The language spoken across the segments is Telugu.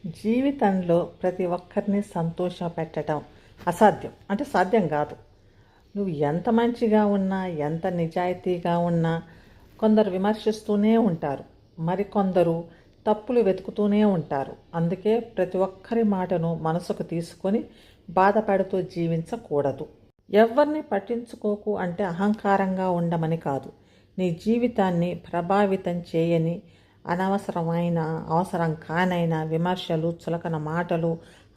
జీవితంలో ప్రతి ఒక్కరిని సంతోషపెట్టడం అసాధ్యం. అంటే సాధ్యం కాదు. నువ్వు ఎంత మంచిగా ఉన్నా, ఎంత నిజాయితీగా ఉన్నా కొందరు విమర్శిస్తూనే ఉంటారు. మరికొందరు తప్పులు వెతుకుతూనే ఉంటారు. అందుకే ప్రతి ఒక్కరి మాటను మనసుకు తీసుకొని బాధపడుతూ జీవించకూడదు. ఎవరిని పట్టించుకోకు అంటే అహంకారంగా ఉండమని కాదు. నీ జీవితాన్ని ప్రభావితం చేయని అనవసరమైన అవసరం కానైన విమర్శలు, చులకన మాటలు,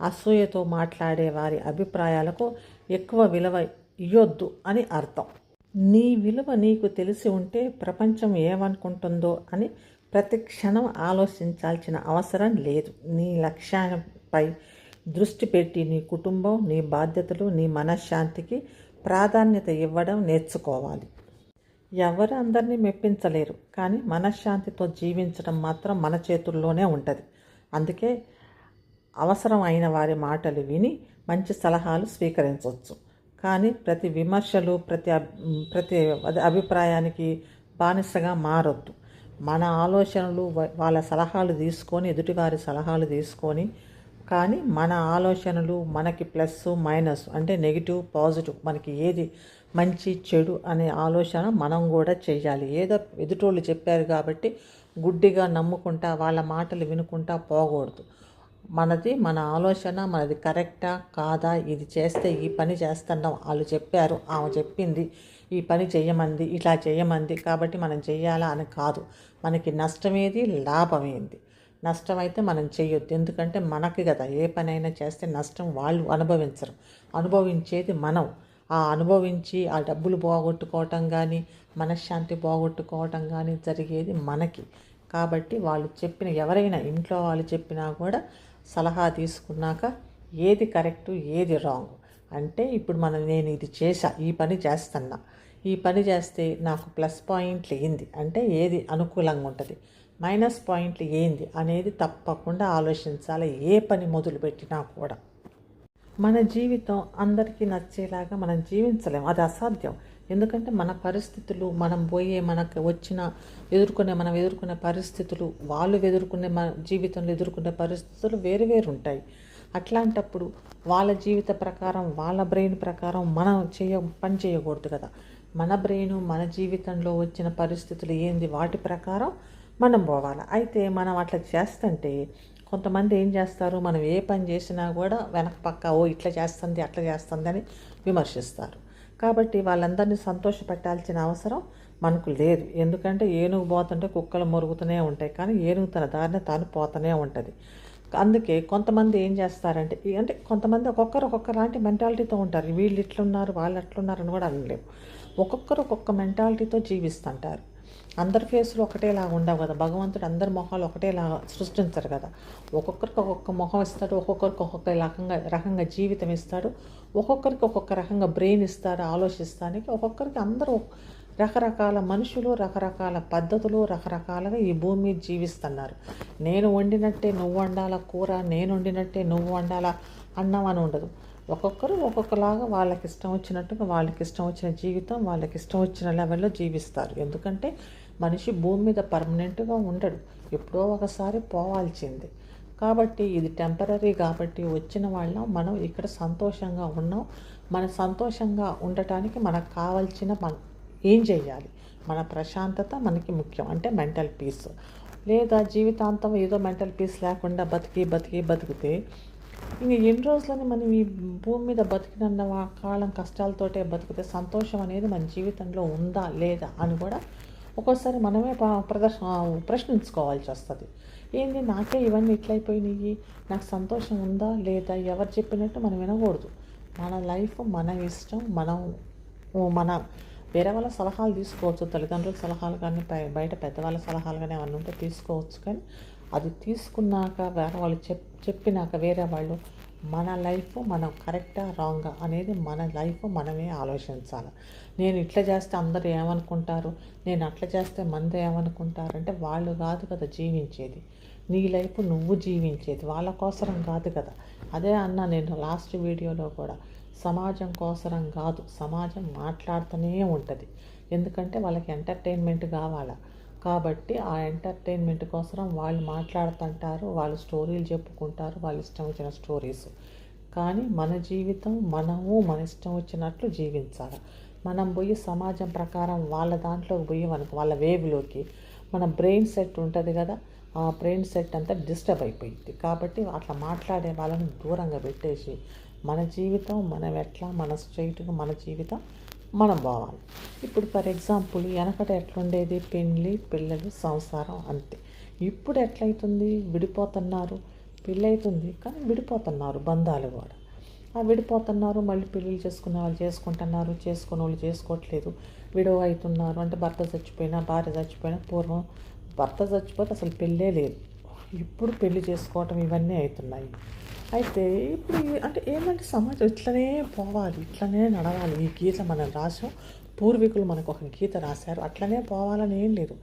అసూయతో మాట్లాడే వారి అభిప్రాయాలకు ఎక్కువ విలువ ఇయ్యొద్దు అని అర్థం. నీ విలువ నీకు తెలిసి ఉంటే ప్రపంచం ఏమనుకుంటుందో అని ప్రతి క్షణం ఆలోచించాల్సిన అవసరం లేదు. నీ లక్ష్యాలపై దృష్టి పెట్టి నీ కుటుంబం, నీ బాధ్యతలు, నీ మనశ్శాంతికి ప్రాధాన్యత ఇవ్వడం నేర్చుకోవాలి. ఎవరు అందరినీ మెప్పించలేరు, కానీ మనశ్శాంతితో జీవించడం మాత్రం మన చేతుల్లోనే ఉంటుంది. అందుకే అవసరం అయిన వారి మాటలు విని మంచి సలహాలు స్వీకరించవచ్చు. కానీ ప్రతి విమర్శలు, ప్రతి అభిప్రాయానికి బానిసగా మారొద్దు. మన ఆలోచనలు, వాళ్ళ సలహాలు తీసుకొని, ఎదుటివారి సలహాలు తీసుకొని, కానీ మన ఆలోచనలు మనకి ప్లస్ మైనస్ అంటే నెగిటివ్ పాజిటివ్, మనకి ఏది మంచి చెడు అనే ఆలోచన మనం కూడా చేయాలి. ఏదో ఎదుటోళ్ళు చెప్పారు కాబట్టి గుడ్డిగా నమ్ముకుంటా వాళ్ళ మాటలు వినుకుంటా పోకూడదు. మన ఆలోచన మనది కరెక్టా కాదా, ఇది చేస్తే ఈ పని చేస్తున్నాం, వాళ్ళు చెప్పారు, ఆమె చెప్పింది, ఈ పని చేయమంది, ఇట్లా చేయమంది కాబట్టి మనం చెయ్యాలా అని కాదు. మనకి నష్టమేది, లాభమేంది. నష్టమైతే మనం చేయొద్దు. ఎందుకంటే మనకి కదా ఏ పనైనా చేస్తే నష్టం వాళ్ళు అనుభవించరు, అనుభవించేది మనం. ఆ అనుభవించి ఆ డబ్బులు పోగొట్టుకోవటం కానీ, మనశ్శాంతి పోగొట్టుకోవటం కానీ జరిగేది మనకి. కాబట్టి వాళ్ళు చెప్పిన, ఎవరైనా ఇంట్లో వాళ్ళు చెప్పినా కూడా సలహా తీసుకున్నాక ఏది కరెక్టు, ఏది రాంగ్ అంటే, ఇప్పుడు నేను ఇది చేశా, ఈ పని చేస్తున్నా, ఈ పని చేస్తే నాకు ప్లస్ పాయింట్లు ఏంది అంటే ఏది అనుకూలంగా ఉంటుంది, మైనస్ పాయింట్లు ఏంది అనేది తప్పకుండా ఆలోచించాలి. ఏ పని మొదలుపెట్టినా కూడా మన జీవితం అందరికీ నచ్చేలాగా మనం జీవించలేం, అది అసాధ్యం. ఎందుకంటే మన పరిస్థితులు, మనకు మనం ఎదుర్కొనే పరిస్థితులు, మన జీవితంలో ఎదుర్కొనే పరిస్థితులు వేరు వేరు ఉంటాయి. అట్లాంటప్పుడు వాళ్ళ జీవిత ప్రకారం, వాళ్ళ బ్రెయిన్ ప్రకారం మనం పని చేయకూడదు కదా. మన బ్రెయిన్, మన జీవితంలో వచ్చిన పరిస్థితులు ఏంది, వాటి ప్రకారం మనం పోవాలి. అయితే మనం అట్లా చేస్తుంటే కొంతమంది ఏం చేస్తారు, మనం ఏ పని చేసినా కూడా వెనక పక్క ఇట్లా చేస్తుంది, అట్లా చేస్తుంది అని విమర్శిస్తారు. కాబట్టి వాళ్ళందరినీ సంతోషపెట్టాల్సిన అవసరం మనకు లేదు. ఎందుకంటే ఏనుగు పోతుంటే కుక్కలు మొరుగుతూనే ఉంటాయి, కానీ ఏనుగు తన దారిని తాను పోతూనే ఉంటుంది. అందుకే కొంతమంది ఏం చేస్తారంటే, అంటే కొంతమంది ఒక్కొక్కలాంటి మెంటాలిటీతో ఉంటారు. వీళ్ళు ఇట్లున్నారు, వాళ్ళు అట్లున్నారు అని కూడా అనలేము. ఒక్కొక్కరు ఒక్కొక్క మెంటాలిటీతో జీవిస్తుంటారు. అందరి ఫేసులు ఒకటేలాగా ఉండవు కదా. భగవంతుడు అందరి మొహాలు ఒకటేలాగా సృష్టించరు కదా. ఒక్కొక్కరికి ఒక్కొక్క మొహం ఇస్తాడు, ఒక్కొక్కరికి ఒక్కొక్క రకంగా జీవితం ఇస్తాడు, ఒక్కొక్కరికి ఒక్కొక్క రకంగా బ్రెయిన్ ఇస్తాడు ఆలోచిస్తానికి. ఒక్కొక్కరికి అందరూ రకరకాల మనుషులు, రకరకాల పద్ధతులు, రకరకాలుగా ఈ భూమి మీద జీవిస్తున్నారు. నేను వండినట్టే నువ్వు వండాల కూర, నేను వండినట్టే నువ్వు వండాల అన్నం అని ఉండదు. ఒక్కొక్కరు ఒక్కొక్కలాగా వాళ్ళకి ఇష్టం వచ్చినట్టుగా, వాళ్ళకి ఇష్టం వచ్చిన జీవితం, వాళ్ళకి ఇష్టం వచ్చిన లెవెల్లో జీవిస్తారు. ఎందుకంటే మనిషి భూమి మీద పర్మనెంట్గా ఉండడు, ఎప్పుడో ఒకసారి పోవాల్సిందే. కాబట్టి ఇది టెంపరీ. కాబట్టి వచ్చిన వాళ్ళం మనం ఇక్కడ సంతోషంగా ఉన్నాం. మన సంతోషంగా ఉండటానికి మనకు కావాల్సిన ఏం చేయాలి, మన ప్రశాంతత మనకి ముఖ్యం. అంటే మెంటల్ పీస్. లేదా జీవితాంతం ఏదో మెంటల్ పీస్ లేకుండా బతికితే ఇంక ఎన్ని రోజులని మనం ఈ భూమి మీద బతికినన్న కాలం కష్టాలతోటే బతికితే సంతోషం అనేది మన జీవితంలో ఉందా లేదా అని కూడా ఒక్కోసారి మనమే ప్రశ్నించుకోవాల్సి వస్తుంది. ఏంది నాకే ఇవన్నీ ఇట్లయిపోయినాయి, నాకు సంతోషం ఉందా లేదా, ఎవరు చెప్పినట్టు మనం వినకూడదు. మన లైఫ్ మన ఇష్టం. మన వేరే వాళ్ళ సలహాలు తీసుకోవచ్చు, తల్లిదండ్రుల సలహాలు కానీ, బయట పెద్దవాళ్ళ సలహాలు కానీ ఏమన్నా ఉంటే తీసుకోవచ్చు. కానీ అది తీసుకున్నాక వేరే వాళ్ళు చెప్పినాక వేరే వాళ్ళు మన లైఫ్ మనం కరెక్టా రాంగా అనేది మన లైఫ్ మనమే ఆలోచించాలి. నేను ఇట్లా చేస్తే అందరూ ఏమనుకుంటారు, నేను అట్లా చేస్తే మంది ఏమనుకుంటారు అంటే వాళ్ళు కాదు కదా జీవించేది. నీ లైఫ్ నువ్వు జీవించేది, వాళ్ళ కోసరం కాదు కదా. అదే అన్నా నేను లాస్ట్ వీడియోలో కూడా, సమాజం కోసరం కాదు, సమాజం మాట్లాడుతూనే ఉంటుంది. ఎందుకంటే వాళ్ళకి ఎంటర్టైన్మెంట్ కావాలా, కాబట్టి ఆ ఎంటర్టైన్మెంట్ కోసం వాళ్ళు మాట్లాడుతుంటారు, వాళ్ళు స్టోరీలు చెప్పుకుంటారు, వాళ్ళు ఇష్టం వచ్చిన స్టోరీస్. కానీ మన జీవితం మనము మన ఇష్టం వచ్చినట్లు జీవించాలి. మనం పోయి సమాజం ప్రకారం వాళ్ళ దాంట్లోకి పోయి మనకు వాళ్ళ వేవ్లోకి మన బ్రెయిన్ సెట్ ఉంటుంది కదా, ఆ బ్రెయిన్ సెట్ అంతా డిస్టర్బ్ అయిపోయింది. కాబట్టి అట్లా మాట్లాడే వాళ్ళని దూరంగా పెట్టేసి మన జీవితం మనం ఎట్లా మన స్ట్రైట్గా మన జీవితం మనం పోవాలి. ఇప్పుడు ఫర్ ఎగ్జాంపుల్ వెనకట ఎట్లుండేది, పెళ్ళి పిల్లలు సంసారం అంతే. ఇప్పుడు ఎట్లయితుంది, విడిపోతున్నారు, పెళ్ళి అవుతుంది కానీ విడిపోతున్నారు బంధాలు కూడా. ఆ విడిపోతున్నారు, మళ్ళీ పెళ్ళిళ్ళు చేసుకునే వాళ్ళు చేసుకుంటున్నారు, చేసుకునే వాళ్ళు చేసుకోవట్లేదు, విడవ అవుతున్నారు. అంటే భర్త చచ్చిపోయినా భార్య చచ్చిపోయినా, పూర్వం భర్త చచ్చిపోతే అసలు పెళ్ళే లేదు, ఇప్పుడు పెళ్లి చేసుకోవటం ఇవన్నీ అవుతున్నాయి. అయితే ఇప్పుడు అంటే ఏంటంటే సమాజం ఇట్లనే పోవాలి, ఇట్లనే నడవాలి. ఈ గీత మనం రాసాం, పూర్వీకులు మనకు ఒక గీత రాశారు, అట్లనే పోవాలని ఏం లేదు.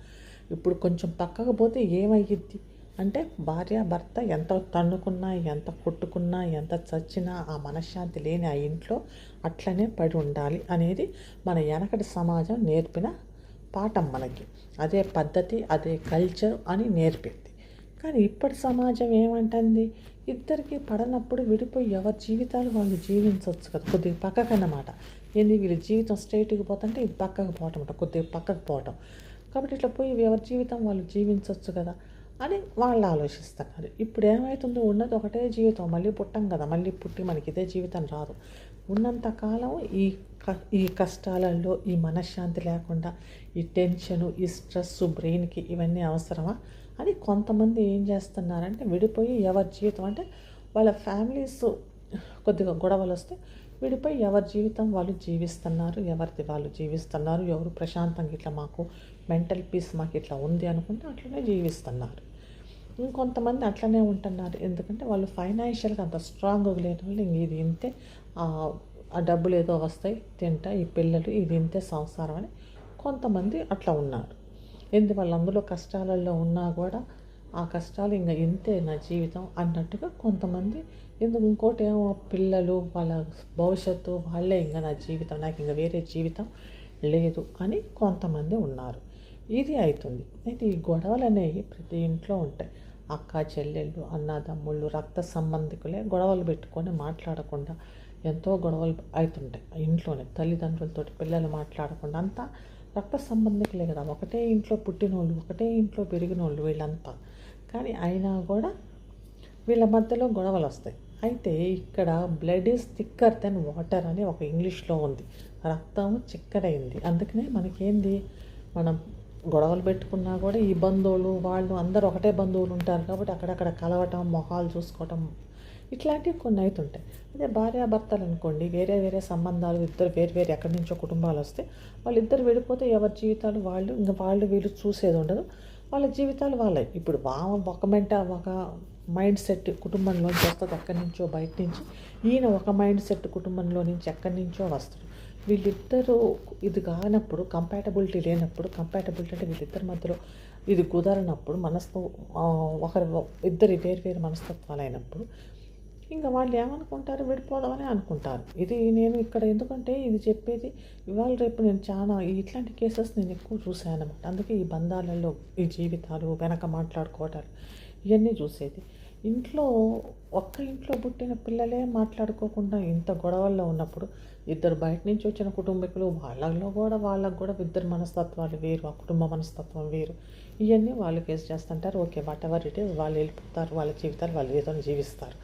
ఇప్పుడు కొంచెం పక్కకు పోతే ఏమయ్యిద్ది అంటే, భార్య భర్త ఎంత తన్నుకున్నా, ఎంత కొట్టుకున్నా, ఎంత చచ్చినా ఆ మనశ్శాంతి లేని ఆ ఇంట్లో అట్లనే పడి ఉండాలి అనేది మన వెనకటి సమాజం నేర్పిన పాఠం మనకి. అదే పద్ధతి, అదే కల్చర్ అని నేర్పింది. కానీ ఇప్పటి సమాజం ఏమంటుంది, ఇద్దరికి పడనప్పుడు విడిపోయి ఎవరి జీవితాలు వాళ్ళు జీవించవచ్చు కదా, కొద్దిగా పక్కకన్నమాట. ఏంది వీళ్ళ జీవితం స్ట్రైట్గా పోతుంటే ఇది పక్కకు పోవటం అంట, కొద్దిగా పక్కకు పోవటం. కాబట్టి ఇట్లా పోయి ఎవరి జీవితం వాళ్ళు జీవించవచ్చు కదా అని వాళ్ళు ఆలోచిస్తున్నారు. ఇప్పుడు ఏమవుతుందో, ఉన్నది ఒకటే జీవితం, మళ్ళీ పుట్టాం కదా, మళ్ళీ పుట్టి మనకి ఇదే జీవితం రాదు. ఉన్నంతకాలం ఈ కష్టాలలో ఈ మనశ్శాంతి లేకుండా ఈ టెన్షను, ఈ స్ట్రెస్ బ్రెయిన్కి ఇవన్నీ అవసరమా అని కొంతమంది ఏం చేస్తున్నారంటే, విడిపోయి ఎవరి జీవితం అంటే వాళ్ళ ఫ్యామిలీస్ కొద్దిగా గొడవలు వస్తే విడిపోయి ఎవరి జీవితం వాళ్ళు జీవిస్తున్నారు, ఎవరిది వాళ్ళు జీవిస్తున్నారు. ఎవరు ప్రశాంతంగా ఇట్లా మాకు మెంటల్ పీస్ మాకు ఇట్లా ఉంది అనుకుంటే అట్లనే జీవిస్తున్నారు. ఇంకొంతమంది అట్లనే ఉంటున్నారు, ఎందుకంటే వాళ్ళు ఫైనాన్షియల్గా అంత స్ట్రాంగ్గా లేని వాళ్ళు ఇది ఇంతే, ఆ డబ్బులు ఏదో వస్తాయి తింటా, ఈ పిల్లలు ఇది ఇంతే సంసారం అని కొంతమంది అట్లా ఉన్నారు. వాళ్ళు అందులో కష్టాలలో ఉన్నా కూడా ఆ కష్టాలు ఇంకా ఇంతే నా జీవితం అన్నట్టుగా కొంతమంది. ఇంకోటి ఏమో పిల్లలు వాళ్ళ భవిష్యత్తు వాళ్ళే ఇంకా నా జీవితం, నాకు ఇంకా వేరే జీవితం లేదు అని కొంతమంది ఉన్నారు. ఇది అవుతుంది. అయితే ఈ గొడవలు అనేవి ప్రతి ఇంట్లో ఉంటాయి. అక్క చెల్లెళ్ళు, అన్నదమ్ముళ్ళు, రక్త సంబంధికులే గొడవలు పెట్టుకొని మాట్లాడకుండా ఎంతో గొడవలు అవుతుంటాయి ఇంట్లోనే. తల్లిదండ్రులతో పిల్లలు మాట్లాడకుండా అంతా రక్త సంబంధికులే కదా, ఒకటే ఇంట్లో పుట్టినోళ్ళు, ఒకటే ఇంట్లో పెరిగినోళ్ళు వీళ్ళంతా. కానీ అయినా కూడా వీళ్ళ మధ్యలో గొడవలు వస్తాయి. అయితే ఇక్కడ blood is thicker then water అని ఒక ఇంగ్లీష్లో ఉంది. రక్తం చిక్కడైంది. అందుకనే మనకేంది, మనం గొడవలు పెట్టుకున్నా కూడా ఈ బంధువులు వాళ్ళు అందరూ ఒకటే బంధువులు ఉంటారు కాబట్టి అక్కడక్కడ కలవటం, మొహాలు చూసుకోవటం ఇట్లాంటివి కొన్ని అవుతుంటాయి. అదే భార్యాభర్తలు అనుకోండి, వేరే వేరే సంబంధాలు, ఇద్దరు వేరు వేరు ఎక్కడి నుంచో కుటుంబాలు వస్తే వాళ్ళిద్దరు విడిపోతే ఎవరి జీవితాలు వాళ్ళు, ఇంకా వాళ్ళు వీళ్ళు చూసేది ఉండదు, వాళ్ళ జీవితాలు వాళ్ళే. ఇప్పుడు ఒక మైండ్ సెట్ కుటుంబంలోంచి వస్తుంది, ఎక్కడి నుంచో బయట నుంచి. ఈయన ఒక మైండ్ సెట్ కుటుంబంలో నుంచి ఎక్కడి నుంచో వస్తారు. వీళ్ళిద్దరూ ఇది కానప్పుడు, కంపాటబిలిటీ లేనప్పుడు, కంపాటబిలిటీ అంటే వీళ్ళిద్దరి మధ్యలో ఇది కుదరనప్పుడు, ఇద్దరు వేరు వేరు మనస్తత్వాలు అయినప్పుడు ఇంకా వాళ్ళు ఏమనుకుంటారు, విడిపోదామని అనుకుంటారు. ఇది నేను ఇక్కడ ఎందుకంటే ఇది చెప్పేది ఇవాళ రేపు నేను చాలా ఇట్లాంటి కేసెస్ నేను ఎక్కువ చూశాను అనమాట. అందుకే ఈ బంధాలలో ఈ జీవితాలు వెనక మాట్లాడుకోవటాలు ఇవన్నీ చూసేది. ఒక్క ఇంట్లో పుట్టిన పిల్లలే మాట్లాడుకోకుండా ఇంత గొడవల్లో ఉన్నప్పుడు ఇద్దరు బయట నుంచి వచ్చిన కుటుంబీకులు వాళ్ళకు కూడా ఇద్దరు మనస్తత్వాలు వేరు, ఆ కుటుంబ మనస్తత్వం వేరు, ఇవన్నీ వాళ్ళు ఫేస్ చేస్తుంటారు. Okay, what ever it is, వాళ్ళు వెళ్ళిపోతారు, వాళ్ళ జీవితాలు వాళ్ళు ఏదో జీవిస్తారు.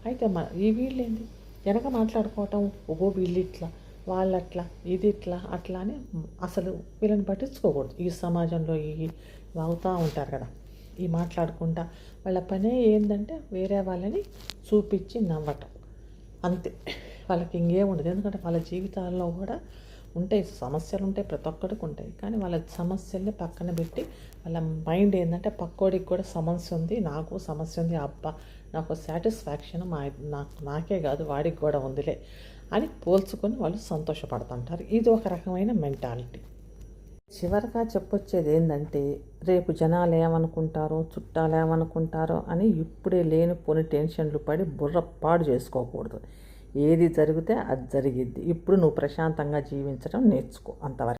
అయితే ఈ వీళ్ళేంటి వెనక మాట్లాడుకోవటం, వీళ్ళు ఇట్లా వాళ్ళట్లా ఇది ఇట్లా అట్లా అని అసలు వీళ్ళని పట్టించుకోకూడదు. ఈ సమాజంలో అవుతూ ఉంటారు కదా, ఈ మాట్లాడుకుంటా వాళ్ళ పనే ఏంటంటే వేరే వాళ్ళని చూపించి నవ్వటం అంతే. వాళ్ళకి ఇంకేముండదు. ఎందుకంటే వాళ్ళ జీవితాల్లో కూడా ఉంటాయి సమస్యలు, ఉంటాయి, ప్రతి ఒక్కడికి ఉంటాయి. కానీ వాళ్ళ సమస్యల్ని పక్కన పెట్టి వాళ్ళ మైండ్ ఏంటంటే పక్కోడికి కూడా సమస్య ఉంది, నాకు సమస్య ఉంది, అబ్బా నాకు సాటిస్ఫాక్షన్ నాకే కాదు వాడికి కూడా ఉందిలే అని పోల్చుకొని వాళ్ళు సంతోషపడుతుంటారు. ఇది ఒక రకమైన మెంటాలిటీ. చివరిగా చెప్పొచ్చేది ఏంటంటే, రేపు జనాలు ఏమనుకుంటారో, చుట్టాలు ఏమనుకుంటారో అని ఇప్పుడే లేనిపోని టెన్షన్లు పడి బుర్ర పాడు చేసుకోకూడదు. ఏది జరిగితే అది జరిగిద్ది. ఇప్పుడు నువ్వు ప్రశాంతంగా జీవించడం నేర్చుకో అంతవరకు.